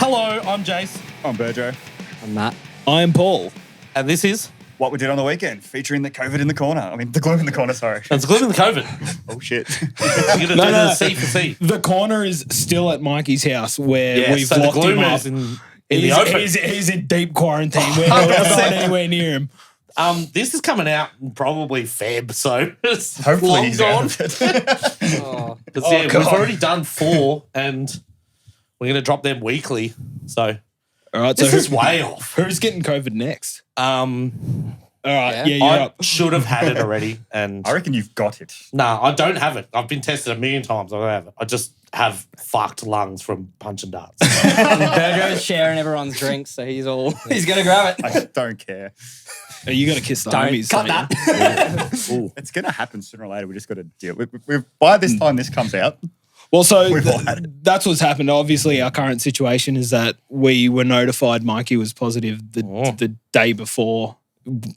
Hello, I'm Jace. I'm Burjo. I'm Matt. I'm Paul. And this is... What we did on the weekend, featuring the COVID in the corner. I mean, the gloom in the corner, sorry. It's Gloom In The COVID. Oh, shit. You're going to do the C for C. The corner is still at Mikey's house where we've so locked the him gloom up. is in the open. He's in deep quarantine. We're not going anywhere near him. This is coming out in probably Feb, so it's Hopefully long he's gone. out of it. Because we've already done 4 and we're going to drop them weekly. So All right, this so is way off. Who's getting COVID next? All right, yeah, you're I up. should have had it already. And I reckon you've got it. no, I don't have it. I've been tested a million times. I don't have it. I just have fucked lungs from punching darts. Burgo's sharing everyone's drinks, so he's going to grab it. I don't care. Oh, you got to kiss the Don't homies. cut don't you? that. Ooh. It's going to happen sooner or later. We just got to deal with it. By this time this comes out, Well, so We've all had it. that's what's happened. Obviously, our current situation is that we were notified Mikey was positive the day before.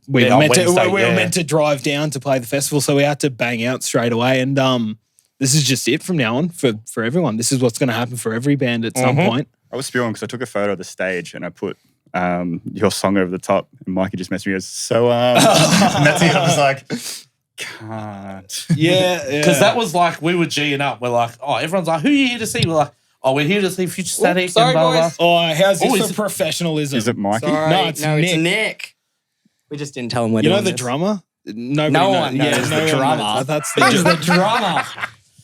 We Yeah, on were Wednesday, meant to drive down to play the festival, so we had to bang out straight away. And this is just it from now on for everyone. This is what's going to happen for every band at some point. I was spewing because I took a photo of the stage and I put your song over the top. And Mikey just messaged me. He goes, so, and that's it. I was like, can't. Yeah, Because that was like, we were G'ing up. We're like, oh, everyone's like, who are you here to see? We're like, oh, we're here to see Future Static. sorry, and blah, blah, boys. blah. Oh, how's this Oh, is for it- professionalism? Is it Mikey? Sorry. No, it's Nick. Nick. We just didn't tell him we're You know doing the this. drummer? Nobody No knows. one knows the no drummer. knows. That's He's the the drummer.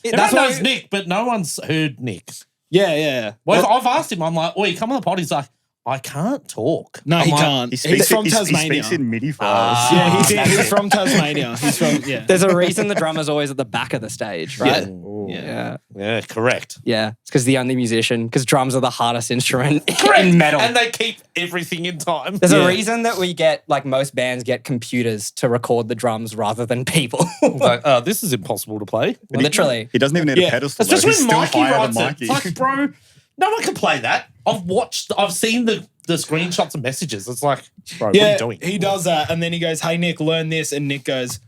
Everyone knows Nick, but no one's heard Nick. yeah. Well, I've asked him, I'm like, oi, come on the pod. He's like, I can't talk. No, I'm he like, can't. He He's speaks, from he Tasmania. speaks in MIDI files. He's from Tasmania. He's from There's a reason the drummer's always at the back of the stage, right? Yeah. Yeah, correct. Yeah. It's because the only musician, because drums are the hardest instrument in metal. And they keep everything in time. There's a reason that we get, like most bands get computers to record the drums rather than people. Like, this is impossible to play. Literally. He doesn't even need a pedestal. Especially He's when still Mikey higher writes than it. Mikey. Like, bro, no one can play that. I've seen the screenshots and messages. It's like, bro, what are you doing? he does that, and then he goes, "Hey Nick, learn this," and Nick goes,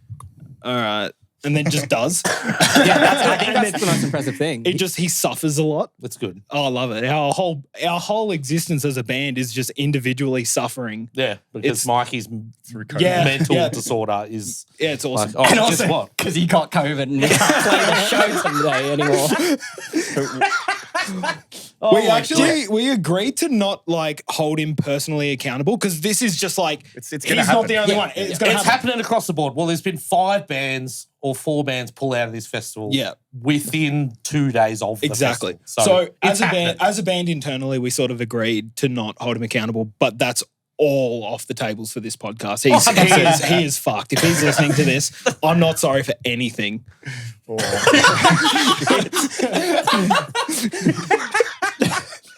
"All right," and then just does. I think that's the most impressive thing. He suffers a lot. It's good. Oh, I love it. Our whole existence as a band is just individually suffering. Yeah, because Mikey's Through COVID. Yeah. disorder is It's like, awesome. oh, And guess also, what? because he got COVID and we can't play the show someday anymore. We agreed to not like hold him personally accountable because this is just like It's gonna he's happen. not the only one. It's gonna It's happen. happening across the board. Well, there's been 5 bands or 4 bands pull out of this festival within 2 days of the Exactly. festival. So as it's a band, happening. internally, we sort of agreed to not hold him accountable, but that's all off the tables for this podcast. He is fucked. If he's listening to this, I'm not sorry for anything.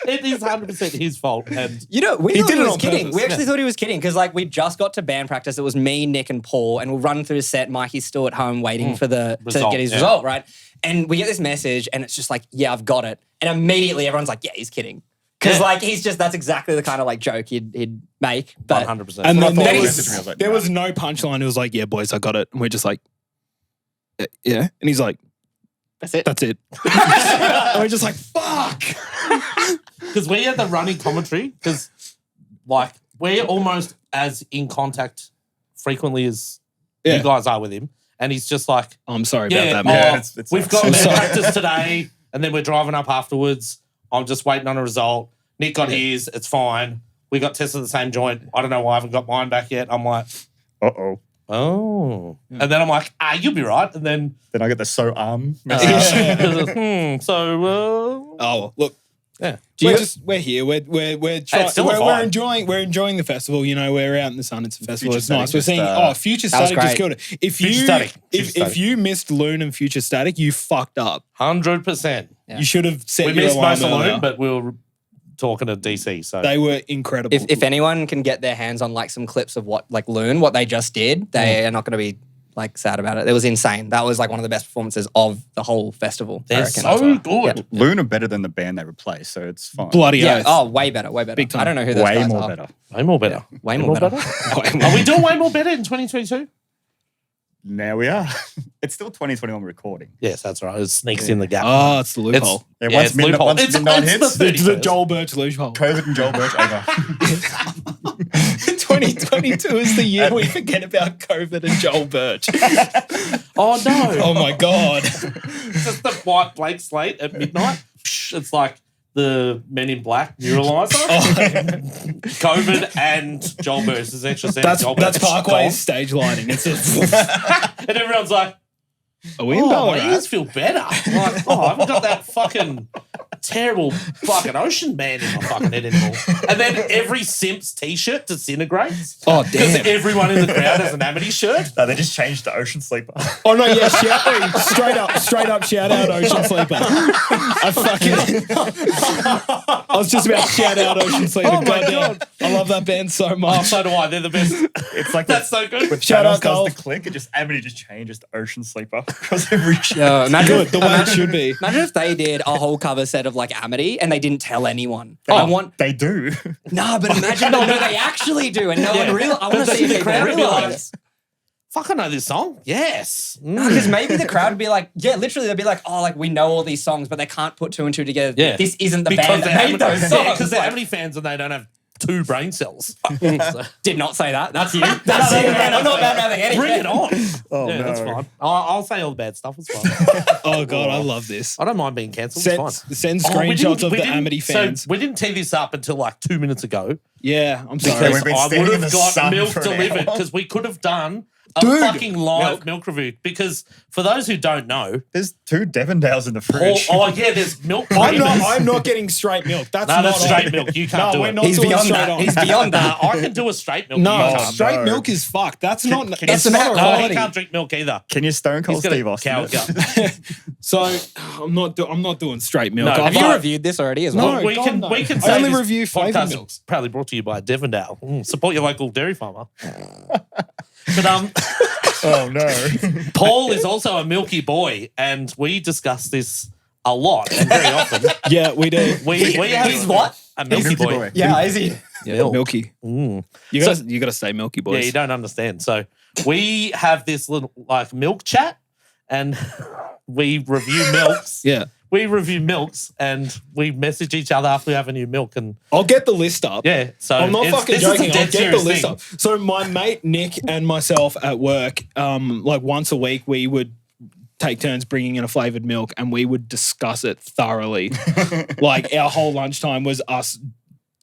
It is 100% his fault. And You know, we He thought did he it was on kidding. purpose, We actually thought he was kidding because, like, we just got to band practice. It was me, Nick, and Paul, and we're running through the set. Mikey's still at home waiting for to Result, get his result, right? And we get this message, and it's just like, "Yeah, I've got it." And immediately, everyone's like, "Yeah, he's kidding," because like that's exactly the kind of like joke he'd make. But 100%. And then When I thought there he was, messaged me, I was like, there nah. was no punchline. It was like, "Yeah, boys, I got it," and we're just like, "Yeah," and he's like, that's it. "That's it." And we're just like, "Fuck." Because we had the running commentary, because like we're almost as in contact frequently as you guys are with him, and he's just like, I'm sorry yeah, about that, man. it's we've like- got I'm band sorry. practice today, and then we're driving up afterwards. I'm just waiting on a result. Nick got his, it's fine. We got tested the same joint. I don't know why I haven't got mine back yet. I'm like, Uh-oh. oh. And then I'm like, you'll be right. And then, Then I get the so message. Oh, look. Yeah. We're here. We're trying. it's still a We're vibe. enjoying the festival. You know, we're out in the sun. It's a festival. Future It's nice. We're Static seeing. just, Future that was Static just great. killed it. If Future you Static. if you missed Loon and Future Static, you fucked up. 100%. You should have set We your missed alarm most of earlier. Loon, but we were talking to DC. So They were incredible. If anyone can get their hands on like some clips of what they just did, they are not going to be like sad about it. It was insane. That was like one of the best performances of the whole festival. I they're reckon. so good. Loon are better than the band they replaced, so it's fine. Bloody Yeah. oath. Oh, way better. Way better. Big time. I don't know who those Way guys more are. better. Way more better. Way more better. Are we doing way more better in 2022? now we are. It's still 2021 recording. Yes, that's right. It sneaks in the gap. Oh, it's the loophole. Yeah, Yeah, once it's midnight, loophole. once It's midnight the hits, 30th. The Joel Birch loophole. COVID and Joel Birch over. 2022 is the year we forget about COVID and Joel Birch. Oh, no. Oh my God. Just the white blank slate at midnight. It's like the Men in Black neuralizer. COVID and Joel Burst is extra set. That's Joel Burst Parkway's gone. stage lighting. It's just, And everyone's like, are we in oh, my Ballarat? ears feel better. Like, oh, I haven't got that fucking terrible fucking ocean band in my fucking head anymore. And then every Simps t-shirt disintegrates. Oh, Because damn. everyone in the crowd has an Amity shirt. No, they just changed to Ocean Sleeper. Oh no, yeah, straight up shout out Ocean Sleeper. I was just about to shout out Ocean Sleeper. Oh my God. I love that band so Oh, much. so do I. They're the best. It's like That's so good. When Shout Samos out, Carl. does the click, it just Amity just changes to Ocean Sleeper across every show. Yeah, imagine, Good, the way it should be. imagine if they did a whole cover set of like Amity and they didn't tell anyone. They, I want they do. no, but imagine no, they actually do, and no Yeah. one real. I want to But see if the people crowd would be like, realize. Fuck, I know this song. Yes. Because maybe the crowd would be like, yeah, literally, they'd be like, oh, like we know all these songs, but they can't put two and two together. Yeah. This isn't the Because band they're that made those songs. because they're Like, Amity fans and they don't have 2 brain cells. So, did not say that. That's you. That's you, man. I'm not bad anything. bring it on. Oh, Yeah, no. that's fine. I'll say all the bad stuff. It's fine. Oh God, I love this. I don't mind being cancelled. It's fine. Send Oh, we screenshots didn't- of we the didn't- Amity fans. So we didn't tee this up until like 2 minutes ago Yeah, I'm sorry. because we've been I standing would in have the got sun milk for an delivered hour. because we could have done a Dude, fucking live milk review. Because for those who don't know, There's 2 Devondales in the fridge. yeah, there's milk. I'm not getting straight milk. That's No, not that's on. straight milk. You can't No, do we're it. not He's doing beyond straight that. on. He's beyond that. I can do a straight milk. No, You can't. straight no. milk is fucked. That's not. can That's you- not No, No, he quality. can't drink milk either. Can you Stone Cold He's got Steve a Austin? cow it? gut. So I'm not doing straight milk. No, Have you But- reviewed this already as No. well? Well, we God, can no. we can I say only this review flavoured podcast milks. is proudly brought to you by Devondale. Support your local dairy farmer. But Oh, no. Paul is also a milky boy, and we discuss this a lot and very often. Yeah, we do. We have He's what? a milky, Milky boy. boy. Yeah, is he? Milk. Milky. Mm. You gotta stay milky, boys. Yeah, you don't understand. So we have this little like milk chat, and we review milks. Yeah. We review milks, and we message each other after we have a new milk, and I'll get the list up. yeah. So I'm not fucking this is a joking. I'll dead get the serious list thing. up. So my mate Nick and myself at work, like once a week, we would take turns bringing in a flavored milk, and we would discuss it thoroughly. Like our whole lunchtime was us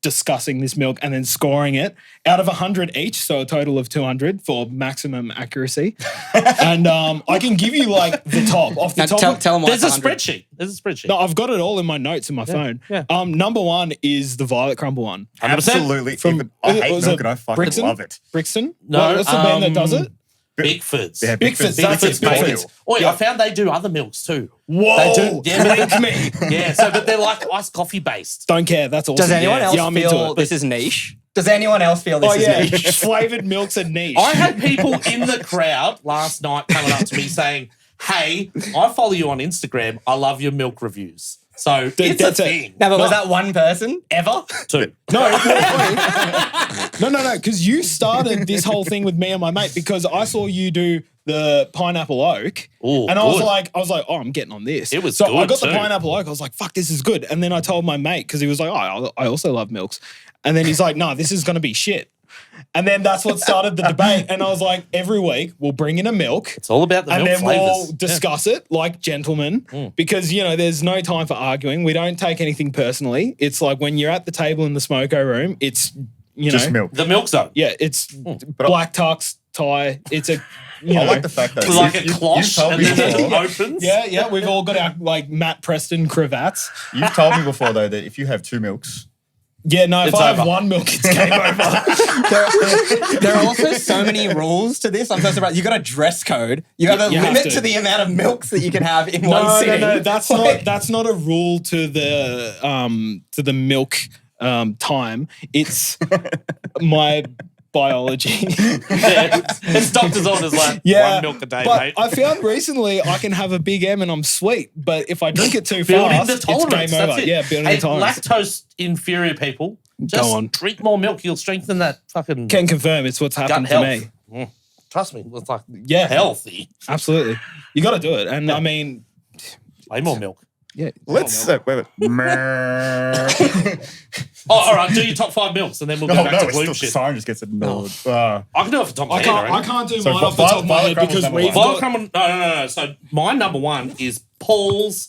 discussing this milk and then scoring it out of 100 each, so a total of 200 for maximum accuracy. And I can give you like the top off the Now, top. tell him why There's a it's 100. spreadsheet. There's a spreadsheet. No, I've got it all in my notes in my phone. yeah. Number 1 is the violet crumble one. 100%. Absolutely. From- Even, I hate was milk it and I fucking Brixton? love it. Brixton? No, What's the band that does it? Bigfoods. Yeah, Bigfoods, Bigfoods. that's it, Bigfoods, mate. Bigfoods. Oh, yeah, Yeah. I found they do other milks too. Whoa! They do. Yeah, Freak me. Yeah, so but they're like iced coffee based. Don't care. That's awesome. Does anyone else Yeah, I'm into feel it. this is niche? Does anyone else feel this Oh is yeah, niche? flavored milk's a niche. I had people in the crowd last night coming up to me saying, "Hey, I follow you on Instagram. I love your milk reviews." So it's a that's it. thing. No, but was that one person ever? Too. No, because you started this whole thing with me and my mate because I saw you do the pineapple oak, Ooh, and I was good. like, oh, I'm getting on this. It was so I good got the too. pineapple oak. I was like, fuck, this is good. And then I told my mate because he was like, oh, I also love milks, and then he's like, no, this is gonna be shit. And then that's what started the debate. And I was like, every week we'll bring in a milk. It's all about the And milk then we'll flavors. discuss it like gentlemen because, you know, there's no time for arguing. We don't take anything personally. It's like when you're at the table in the smoko room, it's, you Just know. milk. The milk zone. Yeah, it's black tux, tie. It's a, you know. I like the fact that Like a you've cloche told and me then it before. opens. Yeah, we've all got our like Matt Preston cravats. You've told me before though that if you have 2 milks, Yeah, no, if It's I over. have one milk, it's game over. There are also so many rules to this. I'm so surprised. You got a dress code. You have a You have limit to. to the amount of milks that you can have in one No, sitting. that's not a rule to the milk time. It's my biology. Yeah. It's doctor's orders like Yeah, one milk a day, but mate. I found recently I can have a big M and I'm sweet, but if I drink it too Building fast, the it's tolerance. game over. That's it. Yeah, building Hey, the tolerance. lactose inferior people, just on. drink more milk. You'll strengthen that fucking Can confirm it's what's happened gut to health. me. trust me, it's like Yeah. healthy. Absolutely. You got to do it. And I mean, Way more milk. yeah. Let's wait. Oh, all right. Do your top 5 milks, and then we'll go back to Gloom shit. Siren just gets ignored. I can do it for top 10. I can't do So mine off the top of my head Violet because Crumble's we've number got... No. So my number 1 is Paul's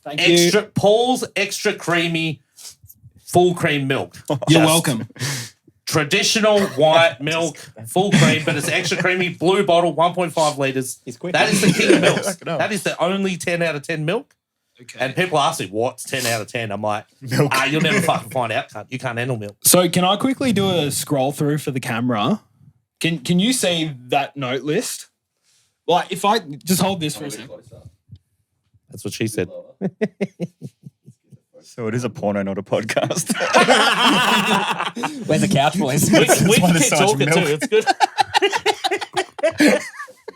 Thank you. Paul's extra creamy full cream milk. You're Just welcome. Traditional white milk, full cream, but it's extra creamy, blue bottle, 1.5 litres. That is the king of milks. That is the only 10 out of 10 milk. Okay. And people ask me, what's 10 out of 10? I'm like, Milk. You'll never fucking find out. You can't handle milk. So can I quickly do a scroll through for the camera? Can you see that note list? Like, if I just hold this for a second. That's what she said. So it is a porno, not a podcast. Where's the couch, boys? We why can there's keep so much talking too. milk. It's good.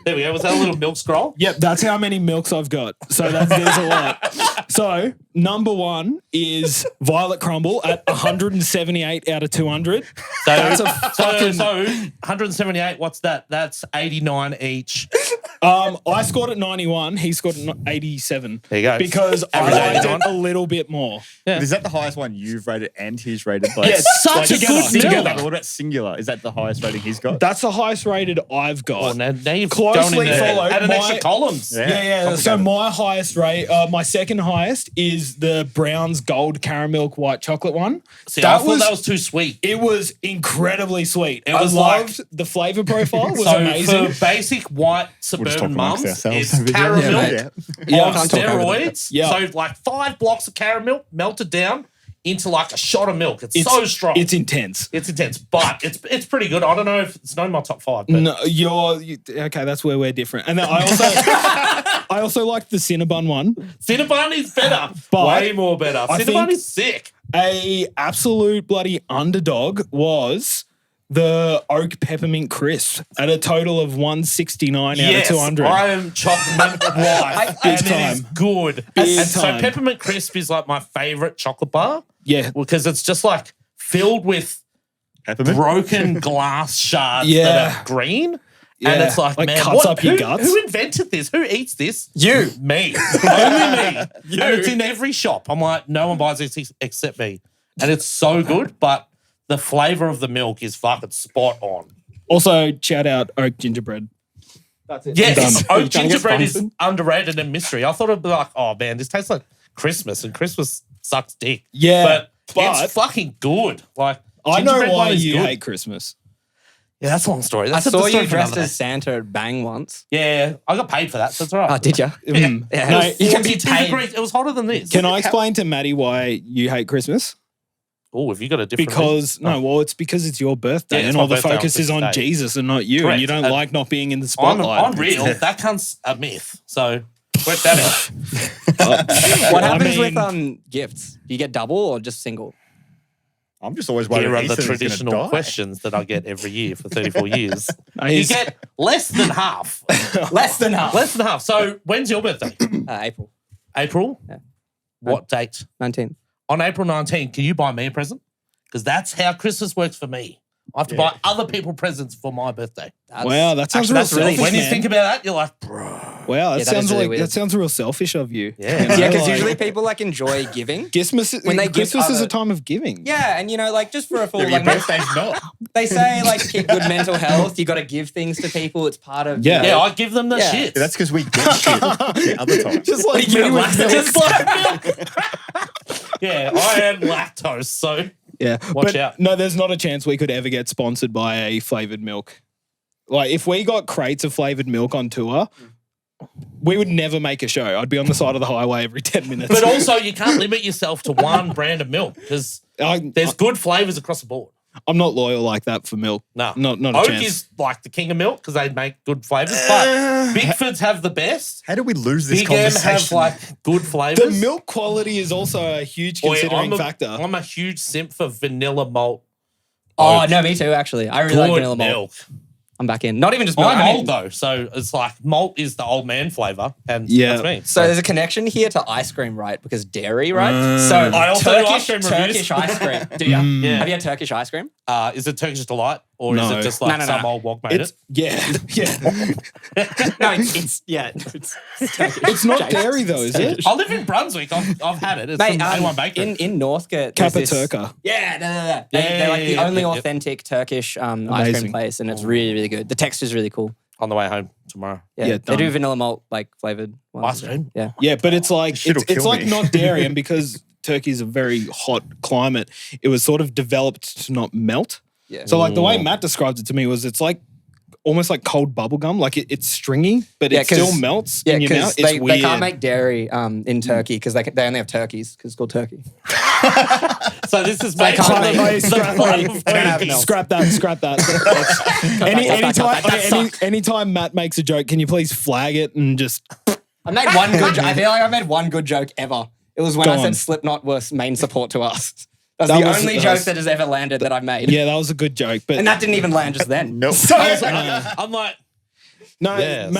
There we go. Was that a little milk scroll? Yep, that's how many milks I've got. So there's a lot. So number 1 is Violet Crumble at 178 out of 200. So, That's a fucking... so 178, what's that? That's 89 each. I scored at 91. He scored at 87. There you go. Because I Average liked 89. it a little bit more. But is that the highest one you've rated and he's rated? Like, Yeah, such a good singular. milk. What about singular? Is that the highest rating he's got? That's the highest rated I've got. Oh, now you've Closely gone in there. followed Added by- extra columns. Yeah. So my highest rate, my second highest is the Brown's Gold Caramel White Chocolate one. See, I thought that was too sweet. It was incredibly sweet. It was I loved the flavor profile. Was So amazing. for basic white We'll just talk suburban amongst mums, ourselves it's over here. caramel Yeah, Yeah, I on can't talk over them. steroids. Yeah. So like 5 blocks of caramel melted down into like a shot of milk. It's so strong. It's intense. It's intense, but it's pretty good. I don't know if it's not in my top 5. But No, okay. That's where we're different. And then I also like the Cinnabon one. Cinnabon is better. But Way more better. I Cinnabon think- is sick. A absolute bloody underdog was the Oak Peppermint Crisp at a total of 169 out of 200. I am chocolate life, Big and it is time. good. Big And so time. peppermint crisp is like my favorite chocolate bar Yeah. because it's just like filled with Peppermint? broken glass shards Yeah. that are green. And Yeah. it's like, Like man, cuts up your guts. who invented this? Who eats this? You. Me. Only me. And it's in every shop. I'm like, no one buys this except me. And it's so good, but the flavor of the milk is fucking spot on. Also, shout out Oak Gingerbread. That's it. Yes, I'm done. You oak trying to get gingerbread is sponsored? underrated and mystery. I thought it'd be like, oh man, this tastes like Christmas, and Christmas sucks dick. Yeah, but but- it's fucking good. Like I know gingerbread why one is you good. hate Christmas. Yeah, that's a long story. I That's a saw story you for another dressed day. as Santa at Bang once. Yeah, I got paid for that, so it's all right. Oh, did you? Yeah. Yeah. No, It you was can be 42 paid. degrees. It was hotter than this. Can I explain to Maddie why you hate Christmas? Oh, have you got a different Because reason? it's because it's your birthday, Yeah, it's and my all the birthday on focus is on Christmas Day. Jesus and not you, Correct. and you don't And like not being in the I'm spotlight. real. That cunt's a myth. So work that out. What I happens mean- with gifts? Do you get double or just single? I'm just always worried Here are Ethan the is gonna traditional die. questions that I get every year for 34 years. No, You he's- get less than half. Less than half. Less than half. So when's your birthday? April April? Yeah. What date? 19th. On April 19th, can you buy me a present? Because that's how Christmas works for me. I have to buy other people presents for my birthday. Wow, that sounds Actually, real that's really selfish, When you man. think about that, you're like, bro. Wow, that that sounds is really like weird. that sounds real selfish of you. Yeah. You know, Yeah, because like, usually people enjoy giving. Christmas, when they give Christmas is other- a time of giving. Yeah, and just for a full Your birthday's not. they say keep good mental health. You got to give things to people. It's part of Yeah. Yeah, I give them the Yeah. shit. Yeah, that's because we get shit the other time. Just like you me mean, with like- milk. Just like milk. Yeah, I am lactose, so Yeah, Watch but out. no, there's not a chance we could ever get sponsored by a flavored milk. Like if we got crates of flavored milk on tour, we would never make a show. I'd be on the side of the highway every 10 minutes. but also you can't limit yourself to one brand of milk because there's good flavors across the board. I'm not loyal like that for milk. No, Not a Oak chance. is like the king of milk because they make good flavors, but Bigfords have the best. How did we lose this Big M conversation? have like good The flavors. milk quality is also a huge Boy, considering factor. I'm a huge simp for vanilla malt. Oh Oak. no, me too. Actually, I really like Good vanilla malt. milk. I'm back in. Not even just milk. I'm I mean- old though, so it's like malt is the old man flavor, and Yeah. that's me. So there's a connection here to ice cream, right? Because dairy, right? So I also do Turkish, ice cream reviews. Turkish ice cream. Do you? Yeah. Have you had Turkish ice cream? Is it Turkish Delight or is No. it just like No. some old wok made It's it? yeah. No, it's It's not dairy though, is it? I live in Brunswick. I've had it. It's Mate, from A1 Bakery. in Northcote, there's this- Capaturka. Yeah, no. They're like the only authentic Turkish ice cream Amazing. place, and it's really, really good. The texture's really cool. On the way home tomorrow. Yeah, Yeah, they do done. vanilla malt like flavored ones. Ice cream? Yeah, Yeah, but it's like Shit'll it's kill like me. not dairy, and because Turkey is a very hot climate, it was sort of developed to not melt. yeah. So like the way Matt described it to me was it's like almost like cold bubble gum. Like it's stringy, but Yeah, it still 'cause- melts yeah, in your mouth. because It's they weird. can't make dairy in Turkey because they only have turkeys because it's called turkey. So this is They made can't from make- the they blood of they don't have turkeys. milk. Scrap that. Scrap that. Anytime Matt makes a joke, can you please flag it and just I made one good. I feel like I made one good joke ever. It was when Go I said on. Slipknot was main support to us. That's That the was- only that joke was- that has ever landed that I've made. yeah, that was a good joke, but And that didn't even land just then. Nope. I'm like, no, Yes.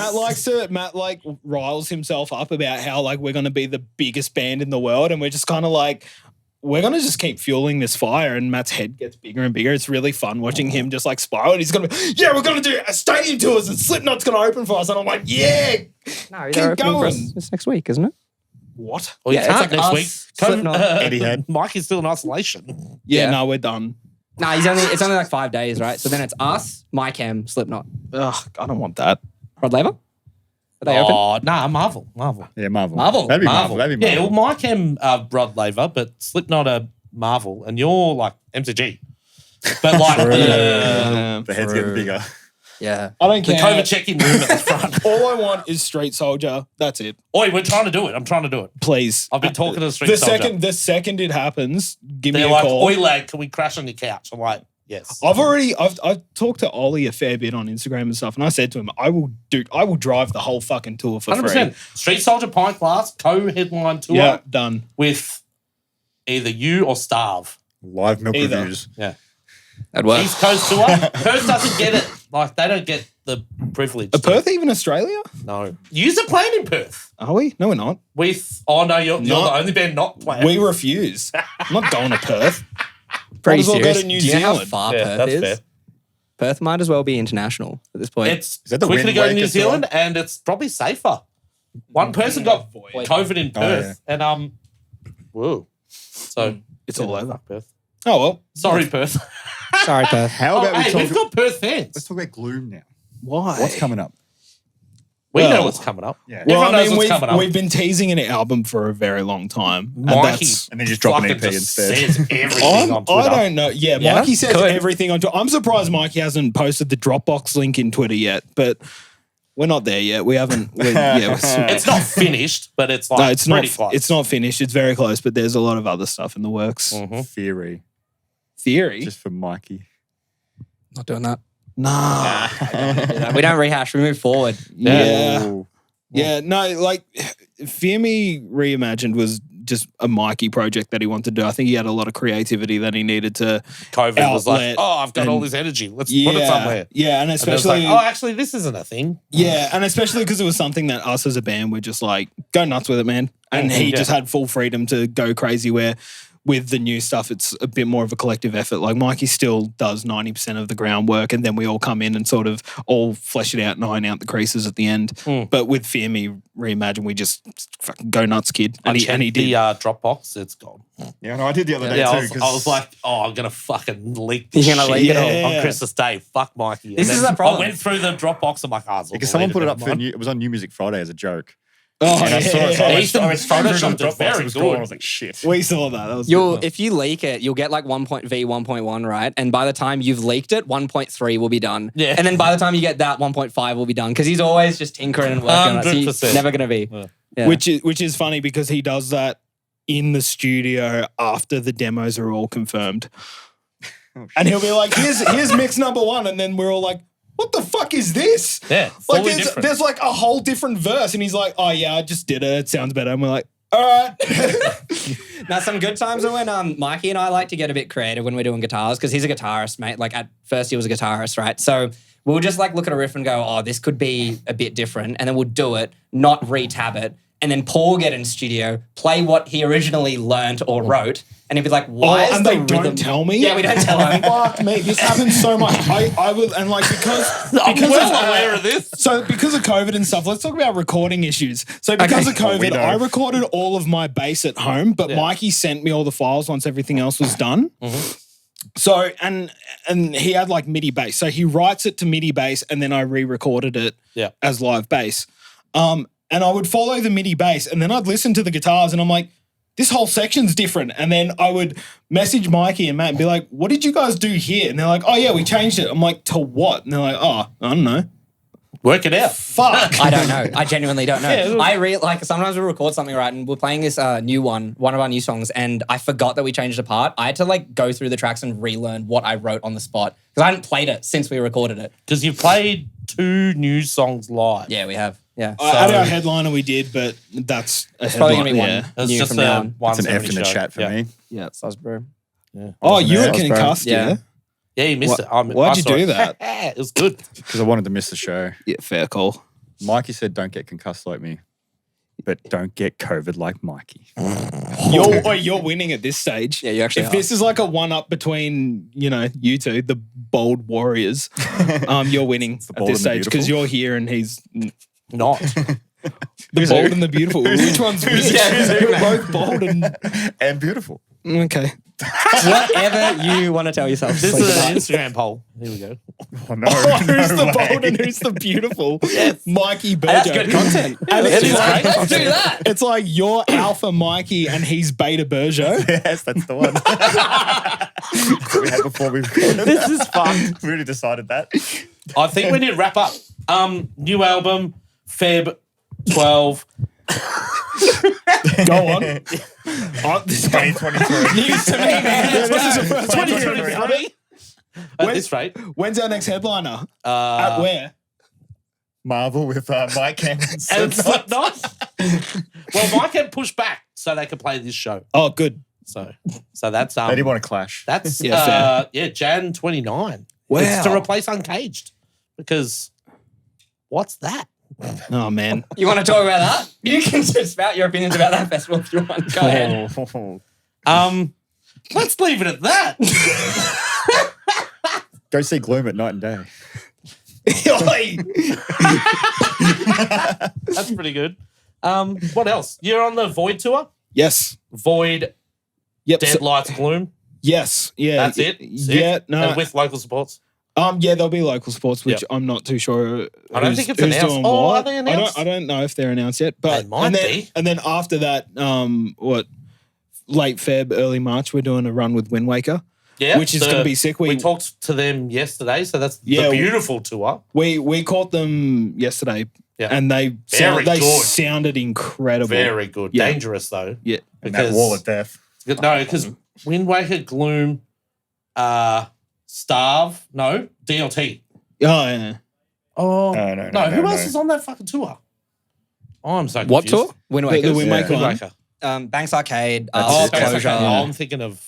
Matt like riles himself up about how like we're gonna be the biggest band in the world, and we're just kind of like we're gonna just keep fueling this fire, and Matt's head gets bigger and bigger. It's really fun watching him just like spiral. And he's gonna be, yeah, we're gonna do stadium tours, and Slipknot's gonna open for us, and I'm like, yeah, No, Keep they're opening for us going. this next week, isn't it? what? well, you Yeah, it's can't like next us, week. Slipknot. Eddiehead. Mike is still in isolation. Yeah, Yeah. no, we're done. No, it's only like 5 days, right? So then it's us, My Chem, Slipknot. Ugh, I don't want that. Rod Laver? Are they open? Oh, nah, Marvel. Yeah, Marvel. Marvel. That'd be Marvel. That'd be Yeah, Marvel. well, Mike and Rod Laver, but Slipknot are Marvel, and you're like MCG. But like The head's getting bigger. Yeah. I don't the care. COVID check-in room at the front. All I want is Street Soldier. That's it. Oi, we're trying to do it. I'm trying to do it. Please. I've been talking to the Street Soldier. The second it happens, give They're me a like, call. oi, lad, can we crash on your couch? I'm like, yes. I've talked to Ollie a fair bit on Instagram and stuff, and I said to him, I will drive the whole fucking tour for 100%. free. Street Soldier Pint Glass co-headline tour Yeah, done. with either you or Starve. Live milk Either. reviews. Yeah. That'd work. East Coast tour. Perth doesn't get it. Like, they don't get the privilege. Are Perth even Australia? No. Use a plane in Perth. Are we? No, we're not. Oh, no, you're Not- the only band not playing. We refuse. I'm not going to Perth. Pretty Might as well go serious. to New Do you know how Zealand. far Yeah, Perth that's is? fair. Perth might as well be international at this point. It's Is that the quicker to Wind go to Waker New tour? Zealand, and it's probably safer. One person got Void. COVID in Oh, Perth, and whoa. So It's all over. fuck Perth. Oh, well. Sorry, Perth. Sorry, Perth. How about hey, we we've talk? got Perth Let's fans. talk about Gloom now. Why? What's coming up? We Well- know what's coming up. Yeah. Well, Everyone I knows mean, what's coming up. we've been teasing an album for a very long time. And Mikey that's... And then just drop an fucking EP just instead. says everything on Twitter. I don't know. Yeah, Yeah, Mikey says could. everything on Twitter. I'm surprised Mikey hasn't posted the Dropbox link in Twitter yet, but we're not there yet. We haven't. It's not finished, but it's like No, it's not. pretty close. It's not finished. It's very close, but there's a lot of other stuff in the works. Theory. Theory. Just for Mikey. Not doing that. Nah. We don't rehash. We move forward. Yeah. Ooh. Yeah. No, like Fear Me Reimagined was just a Mikey project that he wanted to do. I think he had a lot of creativity that he needed to. COVID was like, outlet oh, I've got all and- this energy. Let's Yeah. put it somewhere. Yeah, and And it was especially. like, oh, actually, this isn't a thing. Yeah, and especially because it was something that us as a band were just like, go nuts with it, man. And he Yeah. just had full freedom to go crazy where with the new stuff, it's a bit more of a collective effort. Like Mikey still does 90% of the groundwork and then we all come in and sort of all flesh it out and iron out the creases at the end. But with Fear Me Reimagine, we just fucking go nuts, kid. And he The did. Dropbox, it's gone. Yeah, no, I did the other day Yeah, too. I was like, oh, I'm going to fucking leak this You're gonna shit leak it all. Yeah. on Christmas Day. Fuck Mikey. And This then is the problem. I went through the Dropbox. I'm like, oh, it's all because someone put it up deleted, for never mind. it was on New Music Friday as a joke. Oh, And I saw it. So Yeah, I Ethan went through the photoshopped it Dropbox, very it was good. gone. I was like, shit. we saw that. That was If you leak it, you'll get like 1.1.1, right? And by the time you've leaked it, 1.3 will be done. Yeah. And then by the time you get that, 1.5 will be done because he's always just tinkering and working on it. So he's 100%. never going to be. Yeah. Which is funny because he does that in the studio after the demos are all confirmed. And he'll be like, here's mix number 1. And then we're all like, what the fuck is this? Yeah, Like fully different. there's like a whole different verse. And he's like, oh yeah, I just did it. It sounds better. And we're like, all right. Now, some good times are when Mikey and I like to get a bit creative when we're doing guitars because he's a guitarist, mate. Like at first he was a guitarist, right? So we'll just like look at a riff and go, oh, this could be a bit different. And then we'll do it, not re-tab it. and then Paul get in studio, play what he originally learnt or wrote, and he'd be like, "Why is and the they rhythm?" don't tell me? Yeah, we don't tell him. Fuck me, this happens so much. I will, and like because I'm because well aware of this. So because of COVID and stuff, let's talk about recording issues. So because of Oh, we COVID, know. I recorded all of my bass at home, but Mikey sent me all the files once everything else was done. So and he had like MIDI bass. So he writes it to MIDI bass and then I re-recorded it as live bass. And I would follow the MIDI bass and then I'd listen to the guitars and I'm like, this whole section's different. And then I would message Mikey and Matt and be like, what did you guys do here? And they're like, oh yeah, we changed it. I'm like, to what? And they're like, oh, I don't know. Work it out. Fuck. I don't know. I genuinely don't know. Yeah, Like sometimes we record something, right, and we're playing this new one of our new songs, and I forgot that we changed a part. I had to like go through the tracks and relearn what I wrote on the spot because I hadn't played it since we recorded it. Because you've played 2 new songs live. Yeah, we have. Yeah. At our headliner we did, but that's a It's probably headline. gonna be Yeah. one It's new just from now a on. It's an F 170 in the show. chat for me. Yeah, Salisbury. Oh, you were That's bad. concussed, yeah? Yeah, you missed it. Why'd you do that? It was good. Because I wanted to miss the show. Yeah, fair call. Mikey said, don't get concussed like me, but don't get COVID like Mikey. You're winning at this stage. Yeah, you actually If are. this is like a one-up between, you two, the bold warriors, you're winning at bold this and the stage because beautiful? you're here and he's Not. the bold and the beautiful. Which one's which? We're both bold and... And beautiful. Okay. Whatever you want to tell yourself. This Sleep is it an up. Instagram poll. Here we go. Oh, no. Who's no the way. bold and who's the beautiful? Mikey Burgess. That's good content. And It it's is like, great. Let's do that. it's like you're Alpha Mikey and he's Beta Burjo. Yes, that's the one. we had before we recorded. This is fun. We already decided that. I think we need to wrap up. New album, Feb 12. Go on. This 2023. News to me, man. This is the first 2023. At When- this rate. When's our next headliner? At Uh, where? Marvel with Mike and and Slipknot. Slipknot. Well, Mike had pushed back so they could play this show. Oh, good. So that's They didn't want to clash. that's Yeah, Jan 29. Wow. It's to replace Uncaged. Because what's that? Oh, man. You want to talk about that? You can just spout your opinions about that festival if you want. Go ahead. Oh. Let's leave it at that. Go see Gloom at night and day. That's pretty good. What else? You're on the Void tour? Yes. Void, Yep. Dead Lights, Gloom. Yes. Yeah. That's it? Sick. Yeah. No. And with local supports. Yeah, there'll be local sports, which Yep. I'm not too sure. I don't who's- think it's who's announced. doing Oh, what. are they announced? I don't know if they're announced yet. But They might and then, be. And then after that, late Feb, early March, we're doing a run with Wind Waker, Yeah. which is going to be sick. We talked to them yesterday, so that's Yeah, the beautiful tour. We caught them yesterday, Yeah. and they Very good. sounded incredible. Very good. Yeah. Dangerous, though. Yeah. And that wall of death. No, because Wind Waker, Gloom, Starve, no, DLT. Oh, yeah. Oh, No, who no. else is on that fucking tour? Oh, I'm so confused. What tour? Wind The Waker. Wind Waker Wind one. Waker. Banks Arcade. Oh, That's okay, it. okay. Closure. Oh, I'm thinking of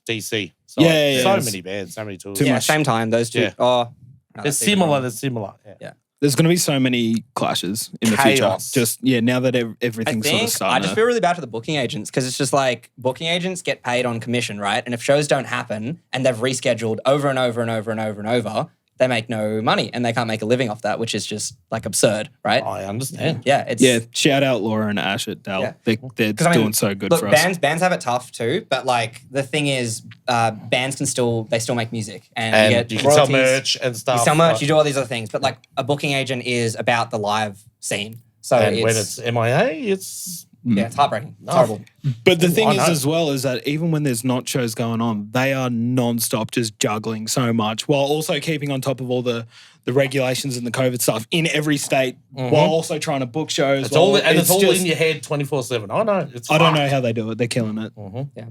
DC. Sorry. Yeah. So It's many bands, so many tours. too Yeah, much. same time. Those two. Yeah. Oh, no, They're that's even similar. wrong. They're similar. Yeah. There's going to be so many clashes in the Chaos. future. Just now that I everything's sort think of starting. I just feel really bad for the booking agents because it's just like booking agents get paid on commission, right? And if shows don't happen and they've rescheduled over and over and over and over and over, they make no money and they can't make a living off that, which is just like absurd, right? I understand. Yeah, it's Yeah, shout out Laura and Ash at Dell. Yeah. They're 'Cause I mean, doing so good look, for us. bands have it tough too, but like the thing is, bands can still make music and, And you get you can sell royalties. merch and stuff. You sell merch, you do all these other things, but like a booking agent is about the live scene. So And when it's MIA, it's yeah, it's heartbreaking. It's No. horrible. But the thing I is, know. as well, is that even when there's not shows going on, they are non-stop just juggling so much while also keeping on top of all the regulations and the COVID stuff in every state while also trying to book shows. It's all while and it's all just- in your head 24/7. I know. It's I don't know fucked. how they do it. They're killing it. Yeah.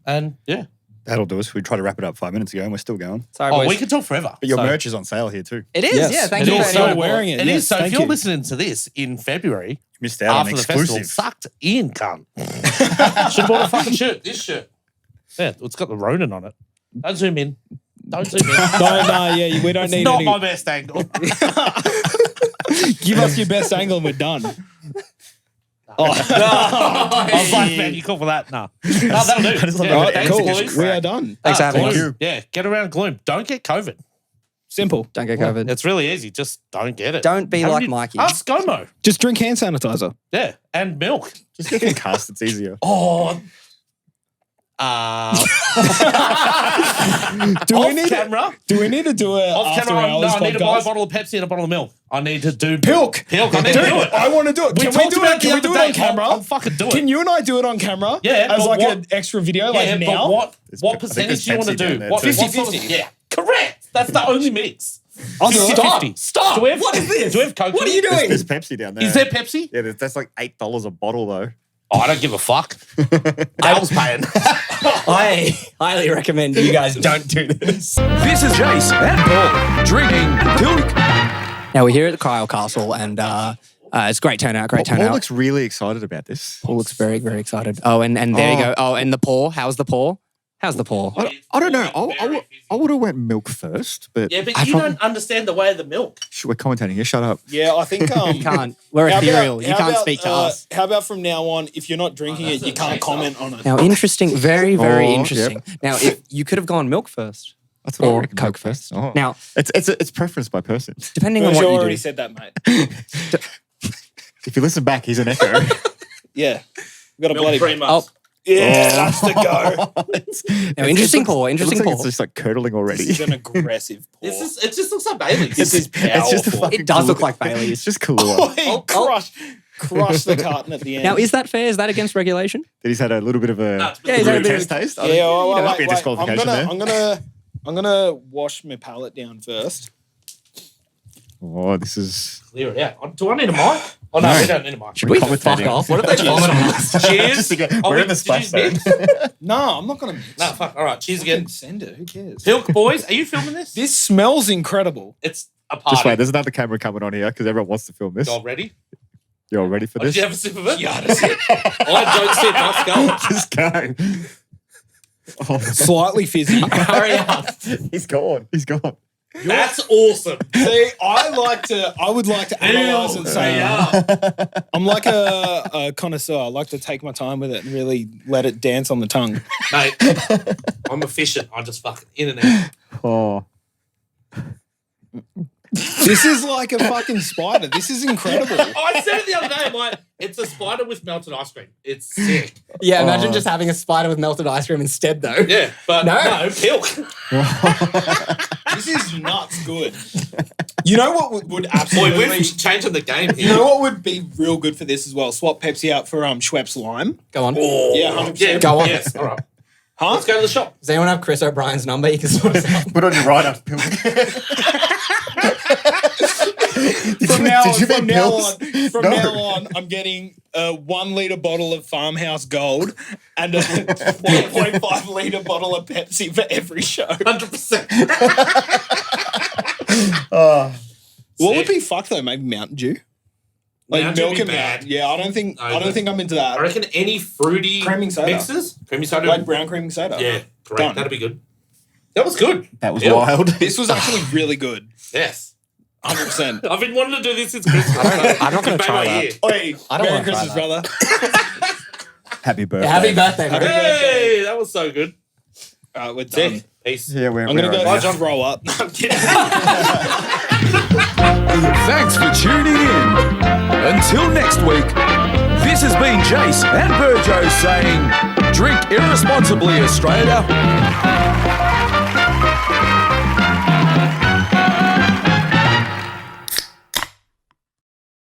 And yeah. That'll do us. We tried to wrap it up 5 minutes ago and we're still going. Sorry, Oh, boys. we could talk forever. But your So- merch is on sale here too. It is, Yes. yeah. Thank And you you're for still anyone. wearing it. It Yes, is. So if thank you're you. listening to this in February Missed out on after the festival, exclusive. sucked in, cunt. Should have bought a fucking shirt. This shirt. Yeah, it's got the Ronin on it. Don't zoom in. Don't zoom in. No, yeah, we don't It's need not any. my best angle. Give us your best angle and we're done. Oh. I was like, man, you call for that? No. No, that'll do. just love Yeah, the All right, thanks, cool. boys. We are done. Thanks for having Gloom. us. you. Yeah, get around Gloom. Don't get COVID. Simple. Don't get COVID. It's really easy. Just don't get it. Don't be Have like you- Mikey. Ask ScoMo. Just drink hand sanitizer. Yeah, and milk. Just get concussed. It's easier. Oh. Do we Off need camera. Do we need to do a Off after camera. No, hours I need to buy a podcast? bottle of Pepsi and a bottle of milk. I need to do Pilk. I need to do it. I want to do it. Can we talked do about it? Can we the do other it on day. camera? I'll fucking do it. Can you and I do it on camera? Yeah, as but like what- an extra video, Yeah, like but now. what I think percentage there's do you want to Pepsi down do? there What too. 50-50. Yeah, correct. That's the only mix. I'll do it. 50-50. Stop. Do we have, What is this? Do we have Coke? What are you doing? There's Pepsi down there. Is there Pepsi? Yeah, that's like $8 a bottle though. Oh, I don't give a fuck. I was paying. I highly recommend you guys don't do this. This is Jace and Paul drinking Pilk. Now we're here at the Kryal Castle, and it's great turnout. Great Paul turnout. looks really excited about this. Paul looks very, very excited. Oh, and there you go. Oh, and the paw. How's the paw? How's the paw? I don't know. I would have went milk first, but Yeah, but I you probably- don't understand the way of the milk. We're commentating here. Shut up. Yeah, I think You can't. We're how about- ethereal. You how can't about, speak to us. How about from now on, if you're not drinking it, you can't comment on it. Now, interesting. Very, very Oh, interesting. Now, if you could have gone milk first, That's what I or reckon, Coke milk first. Oh. Now, It's preference by person. depending on Virgil what you already do. said that, mate. If you listen back, he's an echo. Yeah. We got a Milk bloody. creamer. Oh, Yeah, that's the go. now, interesting It paw. looks Interesting like paw. it's just like curdling already. This is an aggressive paw. It just looks like Bailey's. This is powerful. It's just a fucking It does look Kahlua. like Bailey's. It's just Kahlua. He Oh, crushed the carton at the end. Now, is that fair? Is that against regulation? That he's had a little bit of a, No, it's Yeah, he's had a bit test of- taste. yeah, well, there might be a wait, disqualification there. I'm gonna wash my palate down first. Oh, this is. Clear it out. Do I need a mic? Oh, no, we don't need a mic. Should we commentating. fuck off? What if they vomit on us? Cheers. Just again, Oh, we're wait, in the did splash you zone. mix? No, I'm not gonna mix. No, fuck. All right, cheers again. Send it. Who cares? Pilk boys, are you filming this? This smells incredible. It's a party. Just wait, there's another camera coming on here because everyone wants to film this. Y'all ready? You all ready for Did this? you have a sip of it? Yeah, that's it. I don't sit, not skull. Just go. Oh, Slightly fizzy. Hurry up. he's gone. He's gone. That's awesome. See, I would like to analyze and say, I'm like a connoisseur. I like to take my time with it and really let it dance on the tongue. Mate, I'm efficient. I just fucking in and out. Oh. This is like a fucking spider. This is incredible. Oh, I said it the other day. I'm like, it's a spider with melted ice cream. It's sick. Yeah, imagine just having a spider with melted ice cream instead, though. Yeah, but No. no Pilk. This is nuts good. You know what would Boy, absolutely... we're changing the game You here. know what would be real good for this as well? Swap Pepsi out for Schweppes Lime. Go on. Yeah, 100%. Yeah, Go on. Yes, all right. Huh? Let's go to the shop. Does anyone have Chris O'Brien's number? You can sort us out. Put on your rider. From now pills? No. on, I'm getting a 1 litre bottle of Farmhouse Gold and a 1.5 litre bottle of Pepsi for every show. 100%. What would be fucked though? Maybe Mountain Dew. Like Mountain Dew milk be and bad. Mountain. Yeah, I don't think I'm into I that. reckon any fruity Creaming soda. mixes. Creamy soda. Like brown cream soda. Yeah, correct. Done. That'd be good. That was good. That was Yeah. wild. This was actually really good. Yes. 100%. I've been wanting to do this since Christmas. I'm not gonna Bang try my that. ear. Oi, I don't Merry wanna try Christmas, brother. Happy birthday. Happy birthday, man. Hey, that was so good. All right, we're done. Sick. Peace. Yeah, we're I'm going to we're go right now. throw up. No, I'm kidding. Thanks for tuning in. Until next week, this has been Jace and Burgess saying, drink irresponsibly, Australia.